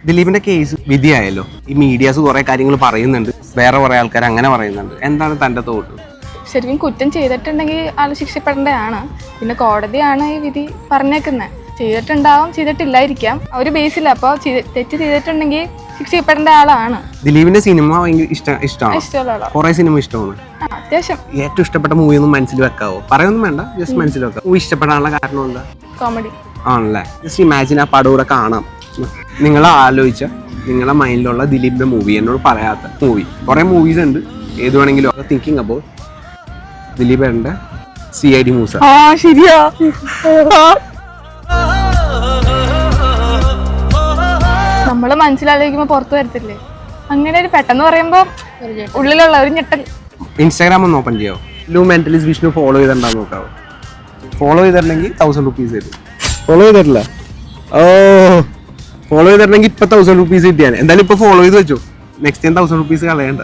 ദിലീപിന്റെ കേസ് വിധിയായല്ലോ. ഈ മീഡിയാസ് കുറെ കാര്യങ്ങൾ പറയുന്നുണ്ട്, വേറെ കുറെ ആൾക്കാർ അങ്ങനെ പറയുന്നുണ്ട്. എന്താണ് തന്റെ തോട്ട്? ശരിക്കും കുറ്റം ചെയ്തിട്ടുണ്ടെങ്കിൽ ആൾ ശിക്ഷിപ്പെടേണ്ടതാണ്. പിന്നെ കോടതിയാണ് ഈ വിധി പറഞ്ഞേക്കുന്നത്. ചെയ്തിട്ടുണ്ടാവും, ചെയ്തിട്ടില്ലായിരിക്കാം. ഒരു ബേസില്ല. അപ്പോൾ തെറ്റ് ചെയ്തിട്ടുണ്ടെങ്കിൽ ശിക്ഷിക്കപ്പെടേണ്ട ആളാണ്. ദിലീപിന്റെ സിനിമ ഭയങ്കര ഇഷ്ടമാണ്. ഇഷ്ടമുള്ള കുറെ സിനിമ ഇഷ്ടമാണ്. അത്യാവശ്യം. ഏറ്റവും ഇഷ്ടപ്പെട്ട മൂവി ഒന്നും മനസ്സിൽ വെക്കാവോ? പറയൊന്നും വേണ്ട, ജസ്റ്റ് മനസ്സിൽ വെക്കാം. മൂവി ഇഷ്ടപ്പെടാനുള്ള കാരണം എന്താ? കോമഡി ആണല്ലേ. ജസ്റ്റ് ഇമാജിൻ ആ പടം കൂടെ കാണാം. നിങ്ങൾ ആലോചിച്ച നിങ്ങളുടെ മൈൻഡിലുള്ള ദിലീപിന്റെ മൂവി, എന്നോട് പറയാത്ത മൂവി. കുറെ മൂവീസ് ഉണ്ട്, ഏത് വേണമെങ്കിലും. തിങ്കിങ് അബൌട്ട് ദിലീപേട്ടന്റെ CID മൂസ. ശരിയാ. നമ്മള് മനസ്സിലാലോചിക്കുമ്പോ പുറത്തു വരത്തില്ലേ, അങ്ങനെ ഒരു പെട്ടെന്ന് പറയുമ്പോ ഉള്ളിലുള്ള ഒരു ഞെട്ടൽ. ഇൻസ്റ്റാഗ്രാം ഒന്ന് ഓപ്പൺ ചെയ്യാവോ? ലൂ മെന്റലിസ്റ്റ് വിഷ്ണു ഫോളോ ചെയ്തിട്ടുണ്ടാവും, നോക്കാവോ? ഫോളോ ചെയ്തിട്ടുണ്ടെങ്കിൽ 1000 rupees തരും. ഫോളോ ചെയ്തിട്ടില്ല? ഫോളോ ചെയ്തിട്ടുണ്ടെങ്കിൽ ഇപ്പൊ 1000 rupees കിട്ടിയാണ്. എന്തായാലും ഇപ്പൊ ഫോളോ ചെയ്ത് വെച്ചോ, നെക്സ്റ്റ് ടൈം 1000 rupees കളയണ്ട.